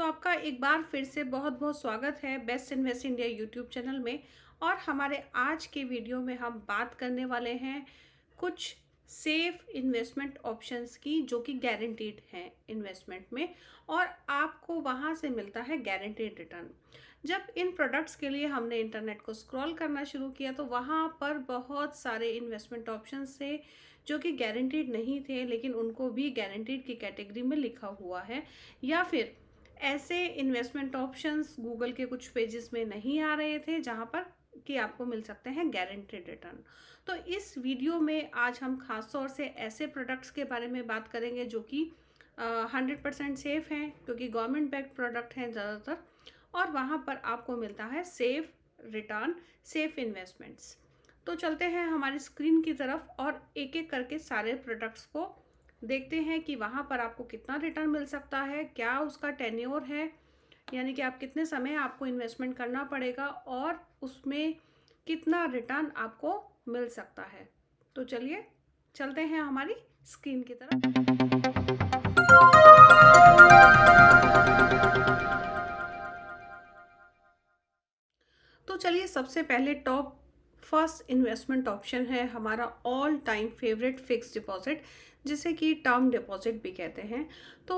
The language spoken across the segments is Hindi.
तो आपका एक बार फिर से बहुत बहुत स्वागत है best invest India YouTube channel में। और हमारे आज के वीडियो में हम बात करने वाले हैं कुछ सेफ इन्वेस्टमेंट ऑप्शंस की जो कि गारंटीड हैं इन्वेस्टमेंट में, और आपको वहाँ से मिलता है गारंटीड रिटर्न। जब इन प्रोडक्ट्स के लिए हमने इंटरनेट को स्क्रॉल करना शुरू किया तो वहाँ पर बहुत सारे इन्वेस्टमेंट ऑप्शंस थे जो कि गारंटीड नहीं थे, लेकिन उनको भी गारंटीड की कैटेगरी में लिखा हुआ है। या फिर ऐसे इन्वेस्टमेंट ऑप्शंस गूगल के कुछ पेजेस में नहीं आ रहे थे जहां पर कि आपको मिल सकते हैं गारंटेड रिटर्न। तो इस वीडियो में आज हम खास तौर से ऐसे प्रोडक्ट्स के बारे में बात करेंगे जो कि 100% सेफ हैं, क्योंकि गवर्नमेंट बैक्ड प्रोडक्ट हैं ज़्यादातर, और वहाँ पर आपको मिलता है सेफ रिटर्न, सेफ इन्वेस्टमेंट्स। तो चलते हैं हमारी स्क्रीन की तरफ और एक एक करके सारे प्रोडक्ट्स को देखते हैं कि वहाँ पर आपको कितना रिटर्न मिल सकता है, क्या उसका टेन्योर है, यानी कि आप कितने समय आपको इन्वेस्टमेंट करना पड़ेगा और उसमें कितना रिटर्न आपको मिल सकता है। तो चलिए चलते हैं हमारी स्क्रीन की तरफ। तो चलिए सबसे पहले टॉप फर्स्ट इन्वेस्टमेंट ऑप्शन है हमारा all time favourite fix deposit, जिसे कि टर्म डिपॉजिट भी कहते हैं। तो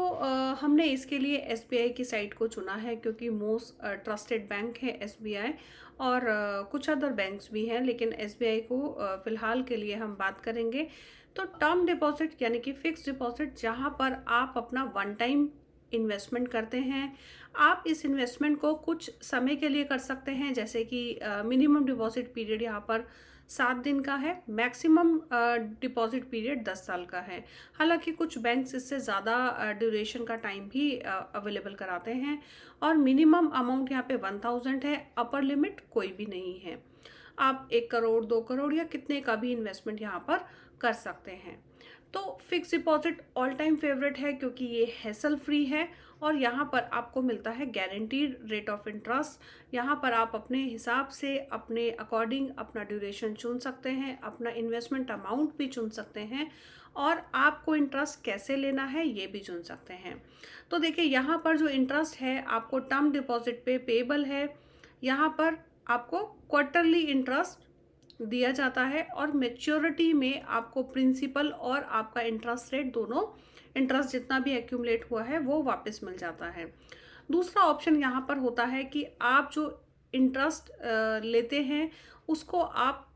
हमने इसके लिए एसबीआई की साइट को चुना है क्योंकि मोस्ट ट्रस्टेड बैंक है एसबीआई, और कुछ अदर बैंक्स भी हैं, लेकिन एसबीआई को फ़िलहाल के लिए हम बात करेंगे। तो टर्म डिपॉजिट यानी कि फिक्स डिपॉजिट, जहाँ पर आप अपना वन टाइम इन्वेस्टमेंट करते हैं। आप इस इन्वेस्टमेंट को कुछ समय के लिए कर सकते हैं, जैसे कि मिनिमम डिपॉजिट पीरियड यहाँ पर 7 दिन का है, मैक्सिमम डिपॉजिट पीरियड 10 साल का है। हालांकि कुछ बैंक्स इससे ज़्यादा ड्यूरेशन का टाइम भी अवेलेबल कराते हैं, और मिनिमम अमाउंट यहाँ पे 1000 है, अपर लिमिट कोई भी नहीं है। आप 1 करोड़ 2 करोड़ या कितने का भी इन्वेस्टमेंट यहाँ पर कर सकते हैं। तो fix deposit all time favourite है क्योंकि ये हैसल फ्री है, और यहाँ पर आपको मिलता है गारंटीड रेट ऑफ इंटरेस्ट। यहाँ पर आप अपने हिसाब से अपने अकॉर्डिंग अपना ड्यूरेशन चुन सकते हैं, अपना इन्वेस्टमेंट अमाउंट भी चुन सकते हैं, और आपको इंटरेस्ट कैसे लेना है ये भी चुन सकते हैं। तो देखिए यहाँ पर जो इंटरेस्ट है आपको टर्म डिपॉजिट पे पेएबल है। यहाँ पर आपको क्वार्टरली इंटरेस्ट दिया जाता है, और मेच्योरिटी में आपको प्रिंसिपल और आपका इंटरेस्ट रेट दोनों, इंटरेस्ट जितना भी एक्यूमुलेट हुआ है वो वापस मिल जाता है। दूसरा ऑप्शन यहाँ पर होता है कि आप जो इंटरेस्ट लेते हैं उसको आप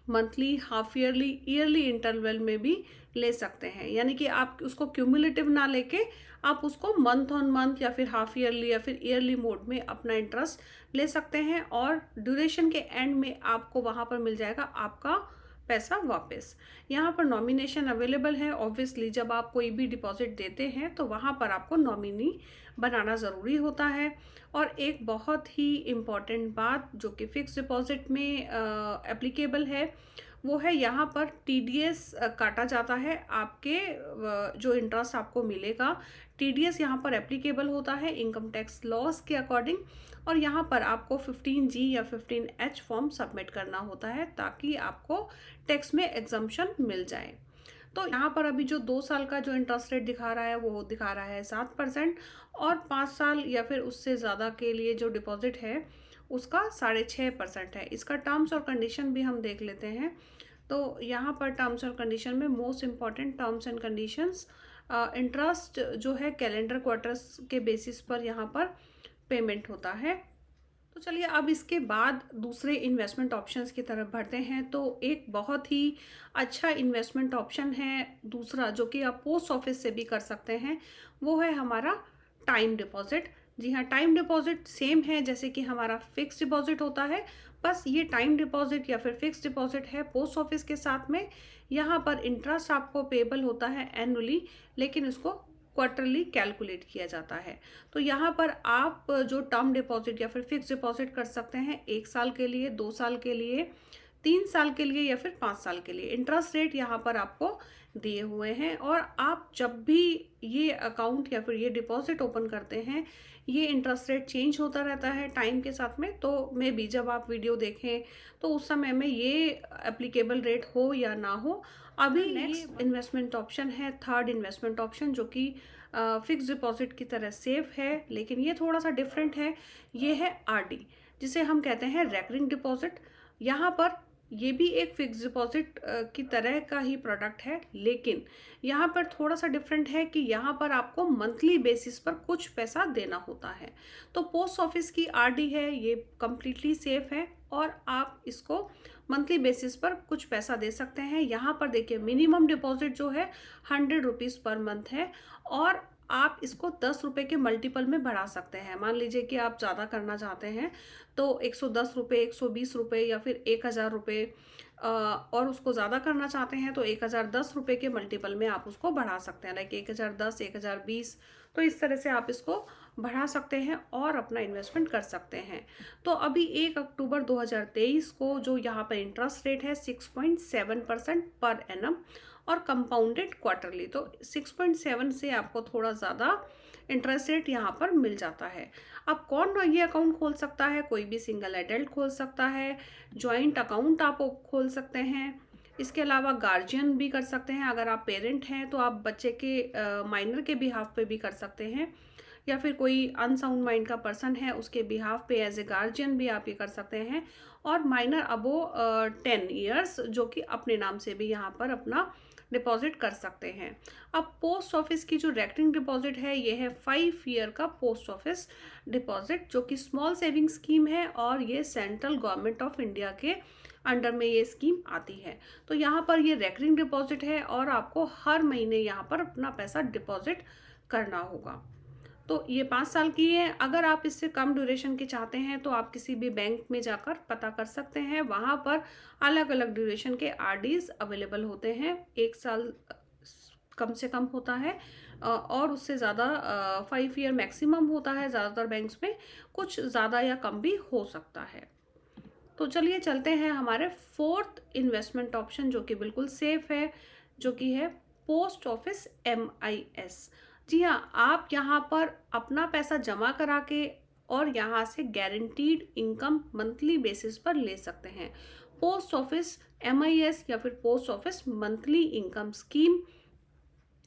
monthly, half yearly, yearly interval में भी ले सकते हैं, यानी कि आप उसको क्यूमुलेटिव ना लेके आप उसको मंथ ऑन मंथ या फिर हाफ ईयरली या फिर ईयरली मोड में अपना इंटरेस्ट ले सकते हैं, और ड्यूरेशन के एंड में आपको वहाँ पर मिल जाएगा आपका पैसा वापस। यहाँ पर नॉमिनेशन अवेलेबल है। ऑब्वियसली जब आप कोई भी डिपॉजिट देते हैं तो वहाँ पर आपको नॉमिनी बनाना ज़रूरी होता है। और एक बहुत ही इम्पॉर्टेंट बात जो कि फिक्स डिपॉजिट में एप्लीकेबल है वो है यहाँ पर टीडीएस काटा जाता है। आपके जो इंटरेस्ट आपको मिलेगा, टीडीएस यहाँ पर एप्लीकेबल होता है इनकम टैक्स लॉस के अकॉर्डिंग, और यहाँ पर आपको 15G या 15H फॉर्म सबमिट करना होता है ताकि आपको टैक्स में एग्जम्पशन मिल जाए। तो यहाँ पर अभी जो 2 साल का जो इंटरेस्ट रेट दिखा रहा है वो दिखा रहा है 7%, और 5 साल या फिर उससे ज़्यादा के लिए जो डिपॉजिट है उसका 6.5% है। इसका टर्म्स और कंडीशन भी हम देख लेते हैं। तो यहाँ पर टर्म्स और कंडीशन में most important terms and conditions, interest जो है कैलेंडर क्वार्टर्स के बेसिस पर यहाँ पर पेमेंट होता है। तो चलिए अब इसके बाद दूसरे इन्वेस्टमेंट ऑप्शंस की तरफ बढ़ते हैं। तो एक बहुत ही अच्छा इन्वेस्टमेंट ऑप्शन है दूसरा जो कि आप पोस्ट ऑफिस से भी कर सकते हैं, वो है हमारा टाइम डिपॉजिट। जी हाँ, टाइम डिपॉजिट सेम है जैसे कि हमारा फिक्स डिपॉजिट होता है, बस ये टाइम डिपॉजिट या फिर फिक्स डिपॉजिट है पोस्ट ऑफिस के साथ में। यहाँ पर इंटरेस्ट आपको पेएबल होता है एनुअली, लेकिन उसको क्वार्टरली कैलकुलेट किया जाता है। तो यहाँ पर आप जो टर्म डिपॉजिट या फिर फिक्स डिपॉजिट कर सकते हैं 1 साल के लिए, 2 साल के लिए, 3 साल के लिए या फिर 5 साल के लिए। इंटरेस्ट रेट यहाँ पर आपको दिए हुए हैं, और आप जब भी ये अकाउंट या फिर ये डिपॉजिट ओपन करते हैं ये इंटरेस्ट रेट चेंज होता रहता है टाइम के साथ में। तो मे बी जब आप वीडियो देखें तो उस समय में ये एप्लीकेबल रेट हो या ना हो। अभी नेक्स्ट इन्वेस्टमेंट ऑप्शन है थर्ड इन्वेस्टमेंट ऑप्शन, जो कि फिक्स डिपॉजिट की तरह सेफ है, लेकिन ये थोड़ा सा डिफरेंट है। ये है आरडी, जिसे हम कहते हैं रेकरिंग डिपॉजिट। यहाँ पर ये भी एक फिक्स डिपॉजिट की तरह का ही प्रोडक्ट है, लेकिन यहाँ पर थोड़ा सा डिफरेंट है कि यहाँ पर आपको मंथली बेसिस पर कुछ पैसा देना होता है। तो पोस्ट ऑफिस की आरडी है, ये कम्प्लीटली सेफ है और आप इसको मंथली बेसिस पर कुछ पैसा दे सकते हैं। यहाँ पर देखिए मिनिमम डिपॉजिट जो है 100 रुपीज़ पर मंथ है, और आप इसको 10 रुपये के मल्टीपल में बढ़ा सकते हैं। मान लीजिए कि आप ज़्यादा करना चाहते हैं तो 110 रुपये, 120 रुपये या फिर 1000 रुपये, और उसको ज़्यादा करना चाहते हैं तो 1010 रुपये के मल्टीपल में आप उसको बढ़ा सकते हैं, लाइक 1010, 1020। तो इस तरह से आप इसको बढ़ा सकते हैं और अपना इन्वेस्टमेंट कर सकते हैं। तो अभी 1 अक्टूबर 2023 को जो यहाँ पर इंटरेस्ट रेट है 6.7% पर एनम और कंपाउंडेड क्वार्टरली, तो 6.7 से आपको थोड़ा ज़्यादा इंटरेस्ट रेट यहाँ पर मिल जाता है। अब कौन ये अकाउंट खोल सकता है? कोई भी सिंगल एडल्ट खोल सकता है, जॉइंट अकाउंट आप खोल सकते हैं, इसके अलावा गार्जियन भी कर सकते हैं। अगर आप पेरेंट हैं तो आप बच्चे के माइनर के बिहाफ पे भी कर सकते हैं, या फिर कोई अनसाउंड माइंड का पर्सन है उसके बिहाफ पे एज ए गार्जियन भी आप ये कर सकते हैं। और माइनर अबो 10 ईयर्स जो कि अपने नाम से भी यहाँ पर अपना डिपॉजिट कर सकते हैं। अब पोस्ट ऑफिस की जो रेकरिंग डिपॉजिट है ये है 5 ईयर का पोस्ट ऑफिस डिपॉजिट, जो कि स्मॉल सेविंग स्कीम है और ये सेंट्रल गवर्नमेंट ऑफ इंडिया के अंडर में ये स्कीम आती है। तो यहाँ पर ये रेकरिंग डिपॉजिट है और आपको हर महीने यहाँ पर अपना पैसा डिपॉजिट करना होगा। तो ये 5 साल की है। अगर आप इससे कम ड्यूरेशन की चाहते हैं तो आप किसी भी बैंक में जाकर पता कर सकते हैं, वहाँ पर अलग अलग ड्यूरेशन के आरडीज अवेलेबल होते हैं। 1 साल कम से कम होता है और उससे ज़्यादा 5 ईयर मैक्सिमम होता है ज़्यादातर बैंक्स में, कुछ ज़्यादा या कम भी हो सकता है। तो चलिए चलते हैं हमारे 4th इन्वेस्टमेंट ऑप्शन जो कि बिल्कुल सेफ है, जो कि है पोस्ट ऑफिस MIS। जी हाँ, आप यहाँ पर अपना पैसा जमा करा के और यहाँ से गारंटीड इनकम मंथली बेसिस पर ले सकते हैं। पोस्ट ऑफिस MIS या फिर post office monthly income scheme,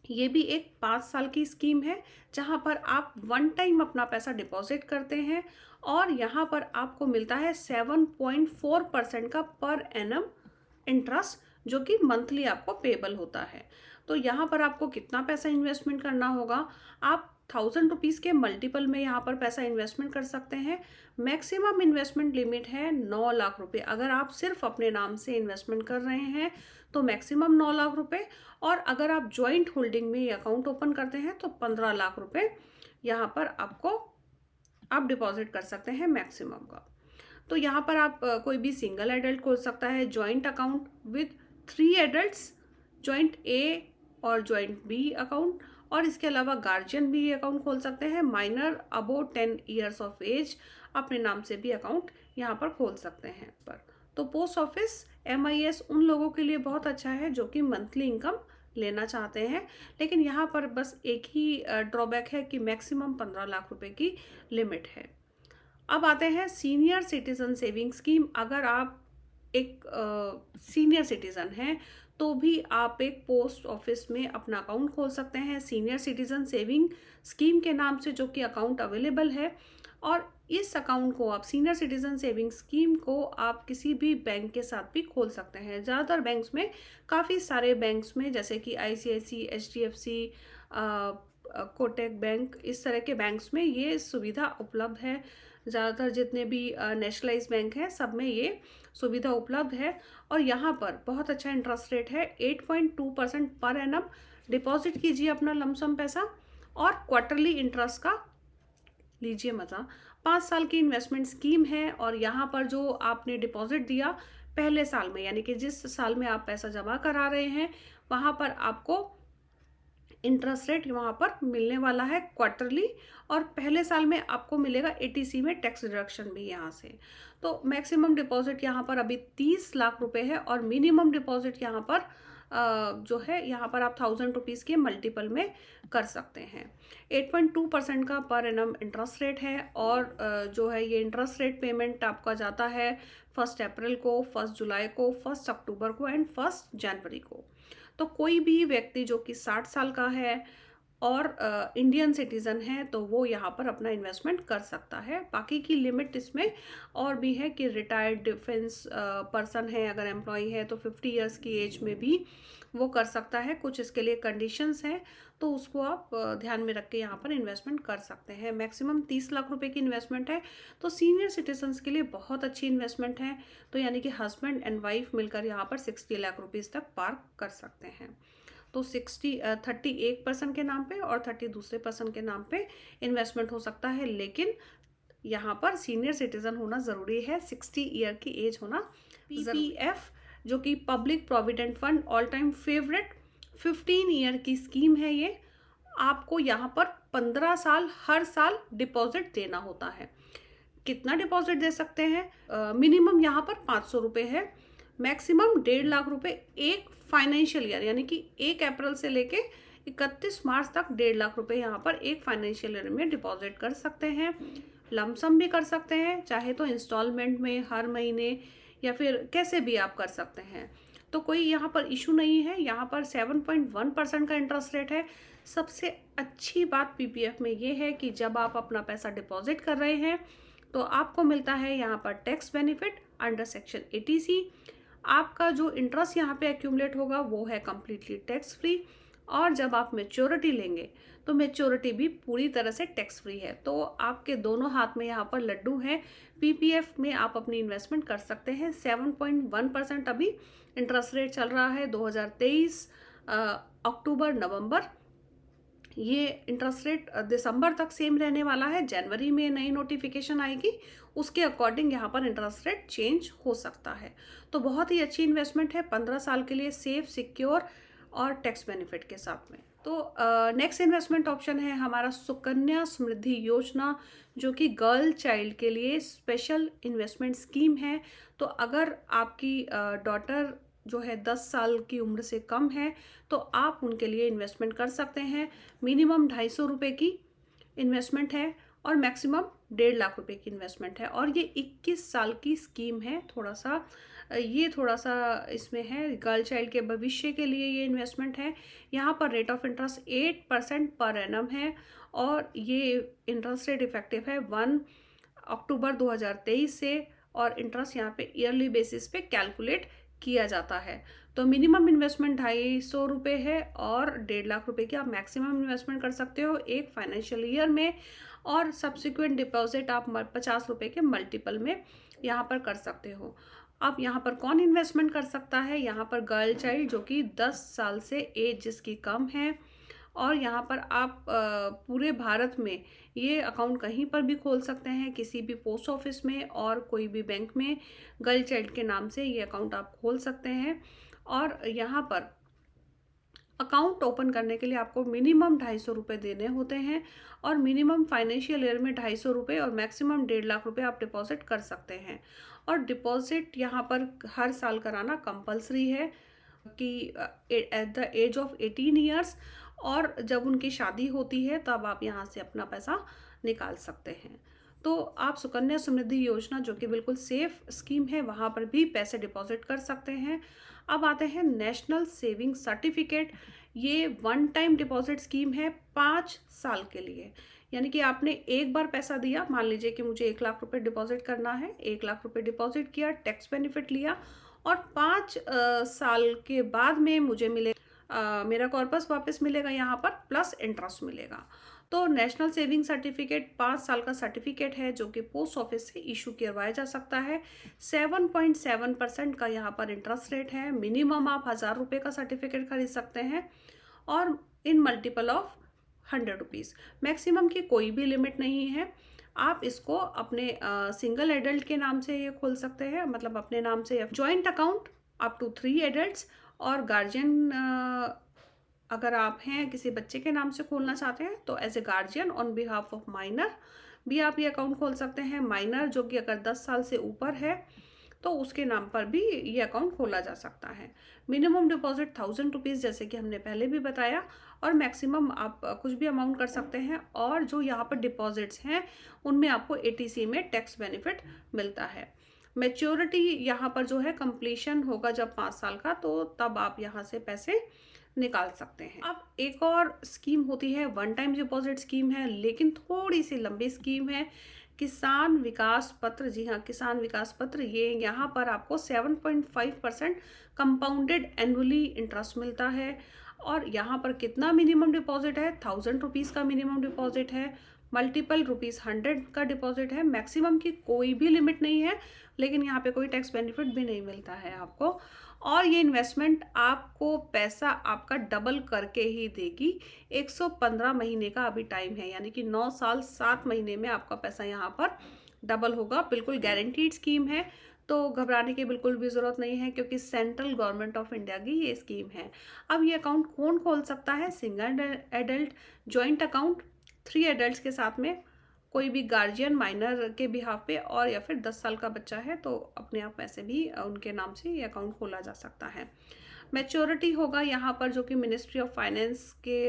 ये भी एक 5 साल की स्कीम है जहाँ पर आप वन टाइम अपना पैसा डिपॉजिट करते हैं और यहाँ पर आपको मिलता है 7.4% का पर एनम इंटरेस्ट, जो कि मंथली आपको पेबल होता है। तो यहाँ पर आपको कितना पैसा इन्वेस्टमेंट करना होगा? आप 1000 रुपीज़ के मल्टीपल में यहाँ पर पैसा इन्वेस्टमेंट कर सकते हैं। मैक्सिमम इन्वेस्टमेंट लिमिट है 9 लाख रुपए। अगर आप सिर्फ अपने नाम से इन्वेस्टमेंट कर रहे हैं तो मैक्सिमम 9 लाख रुपए, और अगर आप जॉइंट होल्डिंग में ये अकाउंट ओपन करते हैं तो 15 लाख रुपए यहाँ पर आप डिपॉजिट कर सकते हैं मैक्सिमम का। तो यहाँ पर आप कोई भी सिंगल एडल्ट खोल सकता है joint account with 3 adults, joint A और जॉइंट B अकाउंट, और इसके अलावा गार्जियन भी ये अकाउंट खोल सकते हैं। Minor above 10 years of age अपने नाम से भी अकाउंट यहाँ पर खोल सकते हैं पर। तो पोस्ट ऑफिस MIS उन लोगों के लिए बहुत अच्छा है जो कि मंथली इनकम लेना चाहते हैं, लेकिन यहाँ पर बस एक ही ड्रॉबैक है कि मैक्सिमम 15 लाख रुपए की लिमिट है। अब आते हैं सीनियर सिटीजन सेविंग स्कीम। अगर आप एक सीनियर सिटीज़न हैं तो भी आप एक पोस्ट ऑफिस में अपना अकाउंट खोल सकते हैं सीनियर सिटीजन सेविंग स्कीम के नाम से, जो कि अकाउंट अवेलेबल है। और इस अकाउंट को आप सीनियर सिटीजन सेविंग स्कीम को आप किसी भी बैंक के साथ भी खोल सकते हैं। ज़्यादातर बैंक्स में, काफ़ी सारे बैंक्स में जैसे कि ICICI, HDFC, कोटक बैंक, इस तरह के बैंक्स में ये सुविधा उपलब्ध है। ज़्यादातर जितने भी नेशनलाइज बैंक हैं सब में ये सुविधा उपलब्ध है और यहाँ पर बहुत अच्छा इंटरेस्ट रेट है 8.2% पर एनम। डिपॉजिट कीजिए अपना लमसम पैसा और क्वार्टरली इंटरेस्ट का लीजिए मज़ा। 5 साल की इन्वेस्टमेंट स्कीम है और यहाँ पर जो आपने डिपॉजिट दिया पहले साल में, यानी कि जिस साल में आप पैसा जमा करा रहे हैं, वहाँ पर आपको इंटरेस्ट रेट वहाँ पर मिलने वाला है क्वार्टरली, और पहले साल में आपको मिलेगा ATC में टैक्स डिडक्शन भी यहाँ से। तो मैक्सिमम डिपॉजिट यहाँ पर अभी 30 लाख रुपए है और मिनिमम डिपॉजिट यहाँ पर जो है यहाँ पर आप 1000 रुपीज़ के मल्टीपल में कर सकते हैं। 8.2% का पर एनम इंटरेस्ट रेट है और जो है ये इंटरेस्ट रेट पेमेंट आपका जाता है 1 अप्रैल को, 1 जुलाई को, 1 अक्टूबर को एंड 1 जनवरी को। तो कोई भी व्यक्ति जो कि 60 साल का है और इंडियन सिटीज़न है तो वो यहाँ पर अपना इन्वेस्टमेंट कर सकता है। बाकी की लिमिट इसमें और भी है कि रिटायर्ड डिफेंस पर्सन है, अगर एम्प्लॉई है तो 50 इयर्स की एज में भी वो कर सकता है। कुछ इसके लिए कंडीशंस हैं, तो उसको आप ध्यान में रख के यहाँ पर इन्वेस्टमेंट कर सकते हैं। मैक्सिमम 30 लाख रुपए की इन्वेस्टमेंट है, तो सीनियर सिटीजन्स के लिए बहुत अच्छी इन्वेस्टमेंट है। तो यानी कि हस्बैंड एंड वाइफ मिलकर यहाँ पर 60 लाख रुपीज़ तक पार्क कर सकते हैं। तो 30 एक पर्सन के नाम पे और 30 दूसरे पर्सन के नाम पे इन्वेस्टमेंट हो सकता है, लेकिन यहाँ पर सीनियर सिटीजन होना ज़रूरी है, 60 ईयर की एज होना। पीपीएफ जो कि public provident fund all time favourite 15 year की स्कीम है। ये आपको यहाँ पर 15 साल हर साल डिपॉजिट देना होता है। कितना डिपॉजिट दे सकते हैं? मिनिमम यहाँ पर 500 रुपये है, मैक्सिमम 1.5 लाख रुपए एक फाइनेंशियल ईयर, यानी कि 1 अप्रैल से लेके 31 मार्च तक 1.5 लाख रुपए यहाँ पर एक फाइनेंशियल ईयर में डिपॉजिट कर सकते हैं। लमसम भी कर सकते हैं, चाहे तो इंस्टॉलमेंट में हर महीने या फिर कैसे भी आप कर सकते हैं। तो कोई यहाँ पर इशू नहीं है। यहाँ पर 7.1% का इंटरेस्ट रेट है। सबसे अच्छी बात पीपीएफ में ये है कि जब आप अपना पैसा डिपॉजिट कर रहे हैं तो आपको मिलता है यहाँ पर tax benefit under section 80C। आपका जो इंटरेस्ट यहाँ पे एक्यूमुलेट होगा वो है कम्प्लीटली टैक्स फ्री, और जब आप मैच्योरिटी लेंगे तो मैच्योरिटी भी पूरी तरह से टैक्स फ्री है। तो आपके दोनों हाथ में यहाँ पर लड्डू है। पीपीएफ में आप अपनी इन्वेस्टमेंट कर सकते हैं। 7.1% अभी इंटरेस्ट रेट चल रहा है 2023 अक्टूबर नवंबर। ये इंटरेस्ट रेट दिसंबर तक सेम रहने वाला है। जनवरी में नई नोटिफिकेशन आएगी, उसके अकॉर्डिंग यहाँ पर इंटरेस्ट रेट चेंज हो सकता है। तो बहुत ही अच्छी इन्वेस्टमेंट है, 15 साल के लिए सेफ, सिक्योर और टैक्स बेनिफिट के साथ में। तो नेक्स्ट इन्वेस्टमेंट ऑप्शन है हमारा सुकन्या समृद्धि योजना, जो कि गर्ल चाइल्ड के लिए स्पेशल इन्वेस्टमेंट स्कीम है। तो अगर आपकी डॉटर जो है 10 साल की उम्र से कम है तो आप उनके लिए इन्वेस्टमेंट कर सकते हैं। मिनिमम 250 रुपये की इन्वेस्टमेंट है और मैक्सिमम 1.5 लाख रुपए की इन्वेस्टमेंट है, और ये 21 साल की स्कीम है। थोड़ा सा इसमें है, गर्ल चाइल्ड के भविष्य के लिए ये इन्वेस्टमेंट है। यहाँ पर rate of interest 8% per annum है, और ये इंटरेस्ट रेट इफेक्टिव है 1 अक्टूबर 2023 से, और इंटरेस्ट यहाँ पे ईयरली बेसिस पे कैलकुलेट किया जाता है। तो मिनिमम इन्वेस्टमेंट 250 रुपये है और 1.5 लाख रुपए की आप मैक्सिमम इन्वेस्टमेंट कर सकते हो एक फाइनेंशियल ईयर में, और सब्सिक्वेंट डिपॉजिट आप 50 रुपये के मल्टीपल में यहाँ पर कर सकते हो। अब यहाँ पर कौन इन्वेस्टमेंट कर सकता है? यहाँ पर गर्ल चाइल्ड जो कि 10 साल से एज जिसकी कम है, और यहाँ पर आप पूरे भारत में ये अकाउंट कहीं पर भी खोल सकते हैं, किसी भी पोस्ट ऑफिस में और कोई भी बैंक में गर्ल चाइल्ड के नाम से ये अकाउंट आप खोल सकते हैं। और यहाँ पर अकाउंट ओपन करने के लिए आपको मिनिमम 250 रुपये देने होते हैं, और मिनिमम फाइनेंशियल ईयर में 250 रुपये और मैक्सिमम 1.5 लाख रुपये आप डिपॉजिट कर सकते हैं। और डिपॉजिट यहाँ पर हर साल कराना कंपलसरी है कि at the age of 18 years, और जब उनकी शादी होती है तब आप यहाँ से अपना पैसा निकाल सकते हैं। तो आप सुकन्या समृद्धि योजना जो कि बिल्कुल सेफ स्कीम है, वहाँ पर भी पैसे डिपॉजिट कर सकते हैं। अब आते हैं नेशनल सेविंग सर्टिफिकेट। ये वन टाइम डिपॉजिट स्कीम है 5 साल के लिए, यानी कि आपने एक बार पैसा दिया, मान लीजिए कि मुझे 1 लाख रुपए डिपॉजिट करना है, 1 लाख रुपए डिपॉजिट किया, टैक्स बेनिफिट लिया, और 5 साल के बाद में मुझे मेरा कॉर्पस वापस मिलेगा यहाँ पर, प्लस इंटरेस्ट मिलेगा। तो नेशनल सेविंग सर्टिफिकेट 5 साल का सर्टिफिकेट है जो कि पोस्ट ऑफिस से इशू करवाया जा सकता है। 7.7% का यहाँ पर इंटरेस्ट रेट है। मिनिमम आप 1000 रुपये का सर्टिफिकेट खरीद सकते हैं, और इन मल्टीपल ऑफ 100 रुपीज़। मैक्सिमम की कोई भी लिमिट नहीं है। आप इसको अपने सिंगल एडल्ट के नाम से ये खोल सकते हैं, मतलब अपने नाम से, joint account up to 3 adults, और गार्जियन अगर आप हैं किसी बच्चे के नाम से खोलना चाहते हैं तो as a guardian on behalf of minor भी आप ये अकाउंट खोल सकते हैं। माइनर जो कि अगर 10 साल से ऊपर है तो उसके नाम पर भी ये अकाउंट खोला जा सकता है। मिनिमम डिपॉजिट 1000 रुपीज़ जैसे कि हमने पहले भी बताया, और मैक्सिमम आप कुछ भी अमाउंट कर सकते हैं। और जो यहाँ पर डिपॉजिट्स हैं उनमें आपको ATC में टैक्स बेनिफिट मिलता है। मैच्योरिटी यहाँ पर जो है कंप्लीशन होगा जब 5 साल का, तो तब आप यहाँ से पैसे निकाल सकते हैं। अब एक और स्कीम होती है, वन टाइम डिपॉजिट स्कीम है, लेकिन थोड़ी सी लंबी स्कीम है, किसान विकास पत्र। जी हाँ, किसान विकास पत्र। ये यहाँ पर आपको 7.5% कंपाउंडेड एनुअली इंटरेस्ट मिलता है। और यहाँ पर कितना मिनिमम डिपॉजिट है, 1000 रुपीज़ का मिनिमम डिपॉजिट है, मल्टीपल ₹100 का डिपॉजिट है। मैक्सिमम की कोई भी लिमिट नहीं है, लेकिन यहाँ पे कोई टैक्स बेनिफिट भी नहीं मिलता है आपको। और ये इन्वेस्टमेंट आपको पैसा आपका डबल करके ही देगी। 115 महीने का अभी टाइम है, यानी कि 9 साल 7 महीने में आपका पैसा यहाँ पर डबल होगा। बिल्कुल गारंटीड स्कीम है, तो घबराने की बिल्कुल भी ज़रूरत नहीं है, क्योंकि सेंट्रल गवर्नमेंट ऑफ इंडिया की ये स्कीम है। अब ये अकाउंट कौन खोल सकता है? Single adult, joint account 3 adults के साथ में, कोई भी गार्जियन माइनर के बिहाफ पे, और या फिर 10 साल का बच्चा है तो अपने आप पैसे भी उनके नाम से ये अकाउंट खोला जा सकता है। मैच्योरिटी होगा यहाँ पर, जो कि मिनिस्ट्री ऑफ फाइनेंस के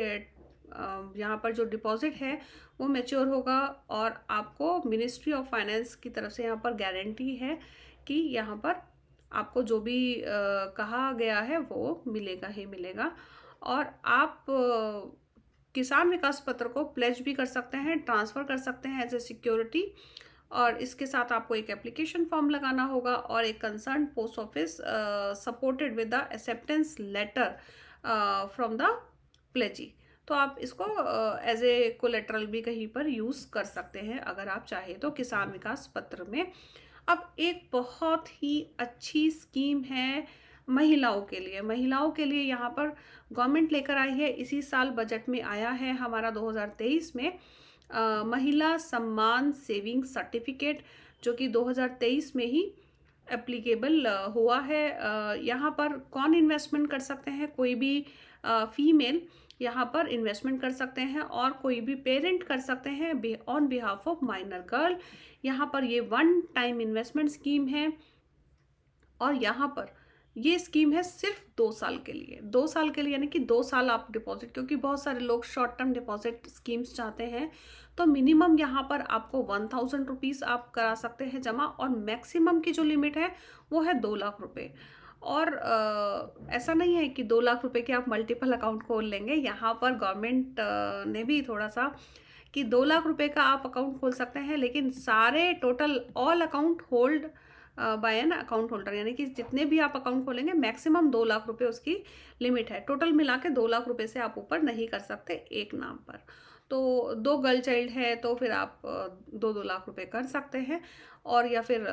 यहाँ पर जो डिपॉजिट है वो मैच्योर होगा, और आपको मिनिस्ट्री ऑफ फाइनेंस की तरफ से यहाँ पर गारंटी है कि यहाँ पर आपको जो भी कहा गया है वो मिलेगा ही मिलेगा। और आप किसान विकास पत्र को प्लेज भी कर सकते हैं, ट्रांसफ़र कर सकते हैं एज ए सिक्योरिटी। और इसके साथ आपको एक एप्लीकेशन फॉर्म लगाना होगा, और एक concern post office supported with the acceptance letter from the pledgee. तो आप इसको एज ए कोलेटरल भी कहीं पर यूज़ कर सकते हैं अगर आप चाहें तो, किसान विकास पत्र में। अब एक बहुत ही अच्छी स्कीम है महिलाओं के लिए। महिलाओं के लिए यहाँ पर गवर्नमेंट लेकर आई है, इसी साल बजट में आया है हमारा 2023 में, महिला सम्मान सेविंग सर्टिफिकेट, जो कि 2023 में ही एप्लीकेबल हुआ है। यहाँ पर कौन इन्वेस्टमेंट कर सकते हैं? कोई भी फीमेल यहाँ पर इन्वेस्टमेंट कर सकते हैं, और कोई भी पेरेंट कर सकते हैं on behalf of minor girl. यहाँ पर ये वन टाइम इन्वेस्टमेंट स्कीम है, और यहाँ पर ये स्कीम है सिर्फ 2 साल के लिए। 2 साल के लिए, यानी कि 2 साल आप डिपॉजिट, क्योंकि बहुत सारे लोग शॉर्ट टर्म डिपॉजिट स्कीम्स चाहते हैं, तो मिनिमम यहाँ पर आपको 1000 रुपीज़ आप करा सकते हैं जमा, और मैक्सिमम की जो लिमिट है वो है 2 लाख रुपये। और ऐसा नहीं है कि 2 लाख रुपए के आप मल्टीपल अकाउंट खोल लेंगे। यहाँ पर गवर्नमेंट ने भी थोड़ा सा कि 2 लाख रुपए का आप अकाउंट खोल सकते हैं, लेकिन सारे total all account hold by an account holder, यानी कि जितने भी आप अकाउंट खोलेंगे मैक्सिमम 2 लाख रुपए उसकी लिमिट है। टोटल मिला के 2 लाख रुपए से आप ऊपर नहीं कर सकते एक नाम पर। तो 2 गर्ल चाइल्ड है तो फिर आप 2-2 लाख रुपए कर सकते हैं, और या फिर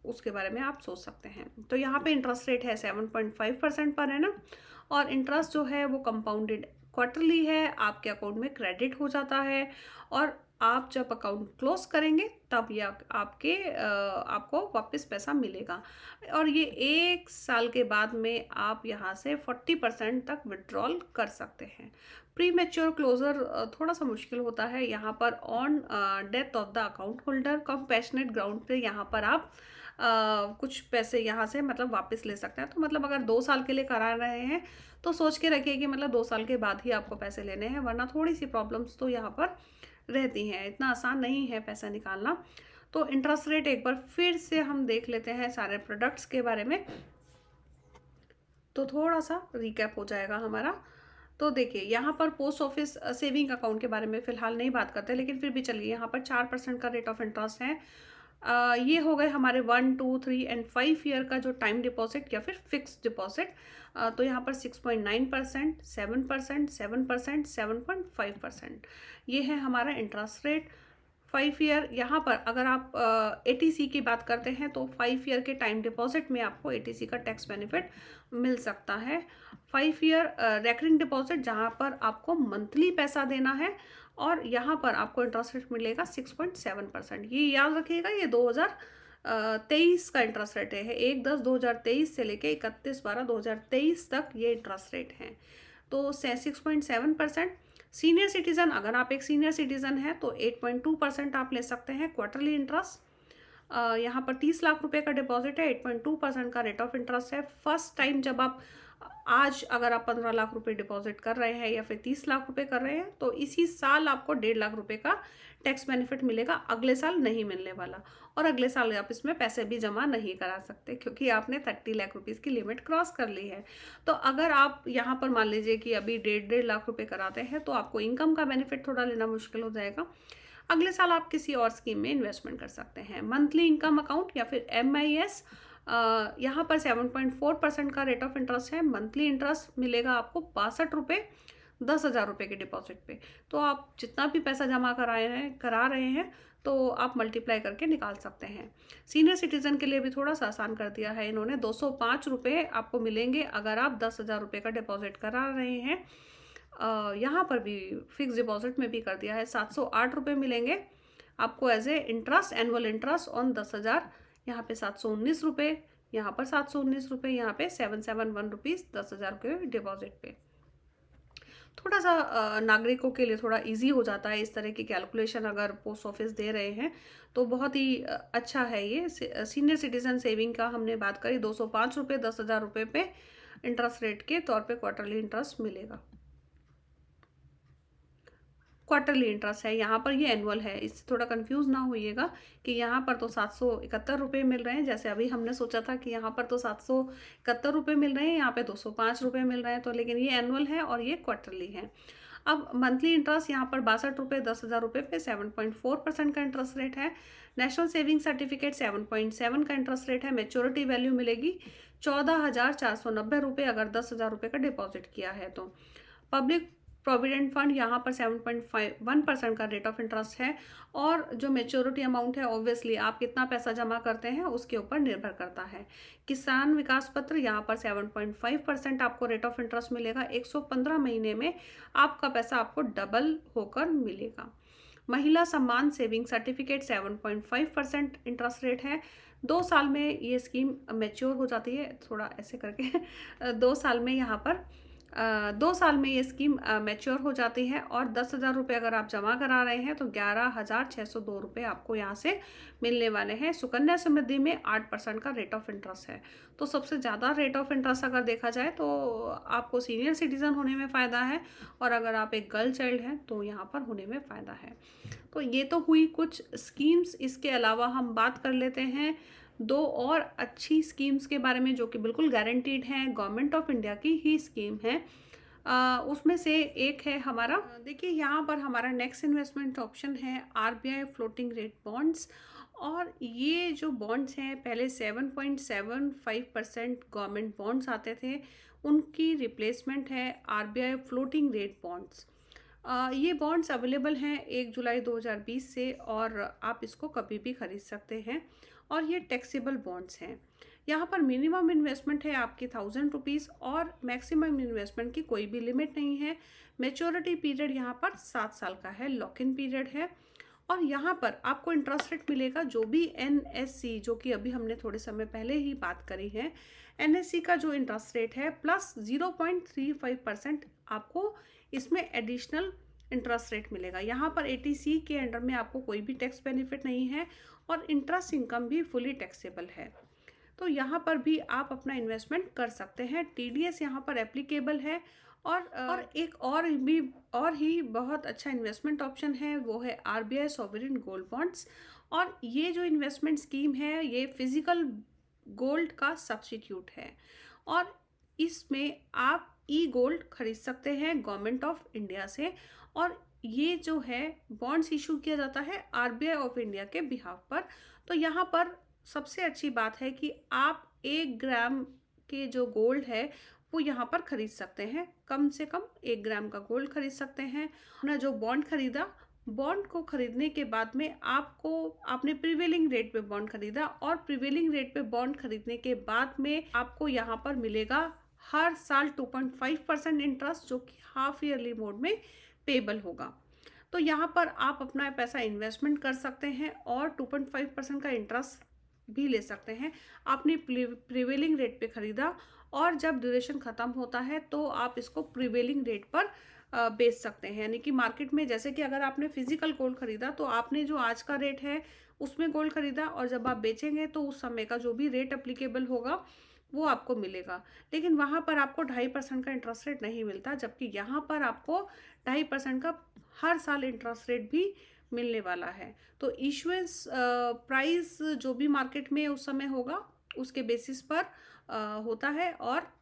उसके बारे में आप सोच सकते हैं। तो यहाँ पे इंटरेस्ट रेट है 7.5% पर है ना, और इंटरेस्ट जो है वो कंपाउंडेड क्वार्टरली है, आपके अकाउंट में क्रेडिट हो जाता है, और आप जब अकाउंट क्लोज करेंगे तब ये आपको वापस पैसा मिलेगा। और ये 1 साल के बाद में आप यहाँ से 40% तक विड्रॉल कर सकते हैं। प्री मैच्योर क्लोजर थोड़ा सा मुश्किल होता है यहाँ पर। On death of the account holder compassionate ground पे यहाँ पर आप कुछ पैसे यहाँ से मतलब वापस ले सकते हैं। तो मतलब अगर 2 साल के लिए करा रहे हैं तो सोच के रखिए कि मतलब 2 साल के बाद ही आपको पैसे लेने हैं, वरना थोड़ी सी प्रॉब्लम्स तो यहाँ पर रहती हैं। इतना आसान नहीं है पैसा निकालना। तो इंटरेस्ट रेट एक बार फिर से हम देख लेते हैं सारे प्रोडक्ट्स के बारे में, तो थोड़ा सा रिकैप हो जाएगा हमारा। तो देखिए यहाँ पर पोस्ट ऑफिस सेविंग अकाउंट के बारे में फ़िलहाल नहीं बात करते, लेकिन फिर भी चलिए, यहाँ पर 4% का रेट ऑफ इंटरेस्ट है। ये हो गए हमारे 1, 2, 3 एंड 5 ईयर का जो टाइम डिपॉजिट या फिर फिक्स डिपॉजिट। तो यहाँ पर 6.9%, 7%, 7%, 7.5% ये है हमारा इंटरेस्ट रेट 5 ईयर। यहाँ पर अगर आप ATC की बात करते हैं तो 5 ईयर के टाइम डिपॉजिट में आपको ATC का टैक्स बेनिफिट मिल सकता है। 5 ईयर रेकरिंग डिपॉजिट, जहाँ पर आपको मंथली पैसा देना है, और यहाँ पर आपको इंटरेस्ट रेट मिलेगा 6.7%। ये याद रखिएगा, ये 2023 का इंटरेस्ट रेट है। 1/10/2023 से लेके 31/12/2023 तक ये इंटरेस्ट रेट है। तो 6.7%। सीनियर सिटीज़न, अगर आप एक सीनियर सिटीज़न हैं तो 8.2% आप ले सकते हैं क्वार्टरली इंटरेस्ट। यहाँ पर 30 लाख रुपए का डिपॉजिट है, 8.2% का रेट ऑफ इंटरेस्ट है। फर्स्ट टाइम जब आप आज अगर आप 15 लाख रुपए डिपॉजिट कर रहे हैं या फिर 30 लाख रुपए कर रहे हैं, तो इसी साल आपको 1.5 लाख रुपए का टैक्स बेनिफिट मिलेगा, अगले साल नहीं मिलने वाला। और अगले साल आप इसमें पैसे भी जमा नहीं करा सकते क्योंकि आपने 30 लाख रुपीज़ की लिमिट क्रॉस कर ली है। तो अगर आप यहाँ पर मान लीजिए कि अभी 1.5 लाख रुपए कराते हैं, तो आपको इनकम का बेनिफिट थोड़ा लेना मुश्किल हो जाएगा। अगले साल आप किसी और स्कीम में इन्वेस्टमेंट कर सकते हैं। मंथली इनकम अकाउंट या फिर MIS, यहाँ पर 7.4% का रेट ऑफ इंटरेस्ट है। मंथली इंटरेस्ट मिलेगा आपको 62 रुपये 10,000 रुपये के डिपॉजिट पे। तो आप जितना भी पैसा जमा करा रहे हैं तो आप मल्टीप्लाई करके निकाल सकते हैं। सीनियर सिटीजन के लिए भी थोड़ा सा आसान कर दिया है इन्होंने, 205 रुपये आपको मिलेंगे अगर आप 10,000 रुपये का डिपॉजिट करा रहे हैं। यहाँ पर भी फिक्स डिपॉजिट में भी कर दिया है, 708 रुपये मिलेंगे आपको as a interest, annual interest on 10,000। यहाँ पे 719 रुपये, यहाँ पर 719 रुपये, यहाँ पे 771 रुपीज़ 10,000 के डिपॉजिट पे। थोड़ा सा नागरिकों के लिए थोड़ा इजी हो जाता है इस तरह की कैलकुलेशन, अगर पोस्ट ऑफिस दे रहे हैं तो बहुत ही अच्छा है ये। सीनियर सिटीजन सेविंग का हमने बात करी, 205 रुपये 10,000 रुपये पे इंटरेस्ट रेट के तौर पे क्वार्टरली इंटरेस्ट मिलेगा। क्वार्टरली इंटरेस्ट है, यहाँ पर ये एनुअल है, इससे थोड़ा कंफ्यूज ना होइएगा कि यहाँ पर तो 771 रुपये मिल रहे हैं, जैसे अभी हमने सोचा था कि यहाँ पर तो 771 रुपये मिल रहे हैं, यहाँ पे 205 रुपये मिल रहे हैं। तो लेकिन ये एनुअल है और ये क्वार्टरली है। अब मंथली इंटरेस्ट यहाँ पर 62 रुपये 10,000 रुपये पे 7.4% का इंटरेस्ट रेट है। नेशनल सेविंग सर्टिफिकेट 7.7 का इंटरेस्ट रेट है। मेच्योरिटी वैल्यू मिलेगी 14,490 रुपये अगर 10,000 रुपये का डिपॉजिट किया है तो। पब्लिक प्रोविडेंट फंड यहाँ पर 7.51% का रेट ऑफ इंटरेस्ट है। और जो मेच्योरिटी अमाउंट है ऑब्वियसली आप कितना पैसा जमा करते हैं उसके ऊपर निर्भर करता है। किसान विकास पत्र यहाँ पर 7.5% आपको रेट ऑफ इंटरेस्ट मिलेगा। 115 महीने में आपका पैसा आपको डबल होकर मिलेगा। महिला सम्मान सेविंग सर्टिफिकेट 7.5% इंटरेस्ट रेट है। 2 साल में ये स्कीम मैच्योर हो जाती है, थोड़ा ऐसे करके 2 साल में यहाँ पर 2 साल में ये स्कीम मैच्योर हो जाती है। और 10,000 रुपये अगर आप जमा करा रहे हैं तो 11,602 रुपये आपको यहाँ से मिलने वाले हैं। सुकन्या समृद्धि में 8% का रेट ऑफ इंटरेस्ट है। तो सबसे ज़्यादा रेट ऑफ इंटरेस्ट अगर देखा जाए तो आपको सीनियर सिटीज़न होने में फ़ायदा है, और अगर आप एक गर्ल चाइल्ड हैं तो यहाँ पर होने में फ़ायदा है। तो ये तो हुई कुछ स्कीम्स। इसके अलावा हम बात कर लेते हैं 2 और अच्छी स्कीम्स के बारे में जो कि बिल्कुल गारंटीड हैं, गवर्नमेंट ऑफ इंडिया की ही स्कीम है। उसमें से एक है हमारा, देखिए यहाँ पर हमारा नेक्स्ट इन्वेस्टमेंट ऑप्शन है RBI फ्लोटिंग रेट बॉन्ड्स। और ये जो बॉन्ड्स हैं पहले 7.75% गवर्नमेंट बॉन्ड्स आते थे, उनकी रिप्लेसमेंट है RBI फ्लोटिंग रेट बॉन्ड्स। ये बॉन्ड्स अवेलेबल हैं 1 जुलाई 2020 से, और आप इसको कभी भी खरीद सकते हैं। और ये टैक्सेबल बॉन्ड्स हैं। यहाँ पर मिनिमम इन्वेस्टमेंट है आपकी 1,000 रुपीज़, और मैक्सिमम इन्वेस्टमेंट की कोई भी लिमिट नहीं है। मेच्योरिटी पीरियड यहाँ पर 7 साल का है, लॉक इन पीरियड है। और यहाँ पर आपको इंटरेस्ट रेट मिलेगा जो भी NSC, जो कि अभी हमने थोड़े समय पहले ही बात करी है, NSC का जो इंटरेस्ट रेट है प्लस 0.35% आपको इसमें एडिशनल इंटरेस्ट रेट मिलेगा। यहाँ पर ATC के अंडर में आपको कोई भी टैक्स बेनिफिट नहीं है, और इंटरेस्ट इनकम भी फुली टैक्सेबल है। तो यहाँ पर भी आप अपना इन्वेस्टमेंट कर सकते हैं। TDS यहाँ पर एप्लीकेबल है। और एक और ही बहुत अच्छा इन्वेस्टमेंट ऑप्शन है, वो है RBI सॉवरेन गोल्ड बॉन्ड्स। और ये जो इन्वेस्टमेंट स्कीम है ये फिजिकल गोल्ड का सब्स्टिट्यूट है, और इसमें आप गोल्ड खरीद सकते हैं गवर्नमेंट ऑफ इंडिया से। और ये जो है बॉन्ड्स इशू किया जाता है RBI ऑफ इंडिया के बिहाफ पर। तो यहाँ पर सबसे अच्छी बात है कि आप 1 ग्राम के जो गोल्ड है वो यहाँ पर खरीद सकते हैं, कम से कम 1 ग्राम का गोल्ड खरीद सकते हैं। ना जो बॉन्ड खरीदा, बॉन्ड को खरीदने के बाद में आपने प्रिवेलिंग रेट पे बॉन्ड खरीदा, और प्रिवेलिंग रेट पे बॉन्ड खरीदने के बाद में आपको यहाँ पर मिलेगा हर साल 2.5% इंटरेस्ट, जो कि हाफ ईयरली मोड में पेबल होगा। तो यहाँ पर आप अपना पैसा इन्वेस्टमेंट कर सकते हैं और 2.5% का इंटरेस्ट भी ले सकते हैं। आपने प्रिवेलिंग रेट पे ख़रीदा, और जब ड्यूरेशन ख़त्म होता है तो आप इसको प्रिवेलिंग रेट पर बेच सकते हैं। यानी कि मार्केट में, जैसे कि अगर आपने फिजिकल गोल्ड ख़रीदा तो आपने जो आज का रेट है उसमें गोल्ड ख़रीदा, और जब आप बेचेंगे तो उस समय का जो भी रेट एप्लीकेबल होगा वो आपको मिलेगा। लेकिन वहाँ पर आपको 2.5% का इंटरेस्ट रेट नहीं मिलता, जबकि यहाँ पर आपको 2.5% का हर साल इंटरेस्ट रेट भी मिलने वाला है। तो इशुएंस प्राइस जो भी मार्केट में उस समय होगा उसके बेसिस पर होता है। और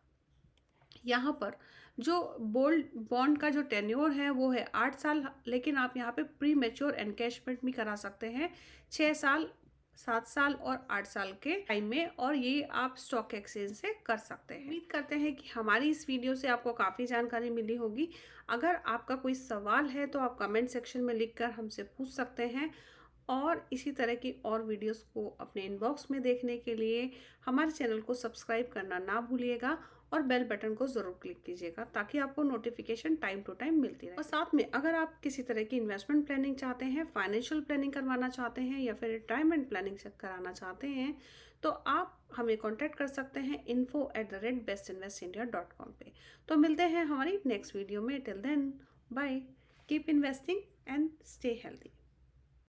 यहाँ पर जो बोल्ड बॉन्ड का जो टेन्योर है वो है 8 साल, लेकिन आप यहाँ पे प्री मैच्योर एनकैशमेंट भी करा सकते हैं 6 साल, 7 साल और 8 साल के टाइम में, और ये आप स्टॉक एक्सचेंज से कर सकते हैं। उम्मीद करते हैं कि हमारी इस वीडियो से आपको काफ़ी जानकारी मिली होगी। अगर आपका कोई सवाल है तो आप कमेंट सेक्शन में लिखकर हमसे पूछ सकते हैं, और इसी तरह की और वीडियोस को अपने इनबॉक्स में देखने के लिए हमारे चैनल को सब्सक्राइब करना ना भूलिएगा और बेल बटन को ज़रूर क्लिक कीजिएगा ताकि आपको नोटिफिकेशन टाइम टू टाइम मिलती रहे। और साथ में अगर आप किसी तरह की इन्वेस्टमेंट प्लानिंग चाहते हैं, फाइनेंशियल प्लानिंग करवाना चाहते हैं या फिर रिटायरमेंट प्लानिंग कराना चाहते हैं, तो आप हमें कॉन्टैक्ट कर सकते हैं info@bestinvestindia.com पे। तो मिलते हैं हमारी नेक्स्ट वीडियो में। Till then bye, keep investing and stay healthy.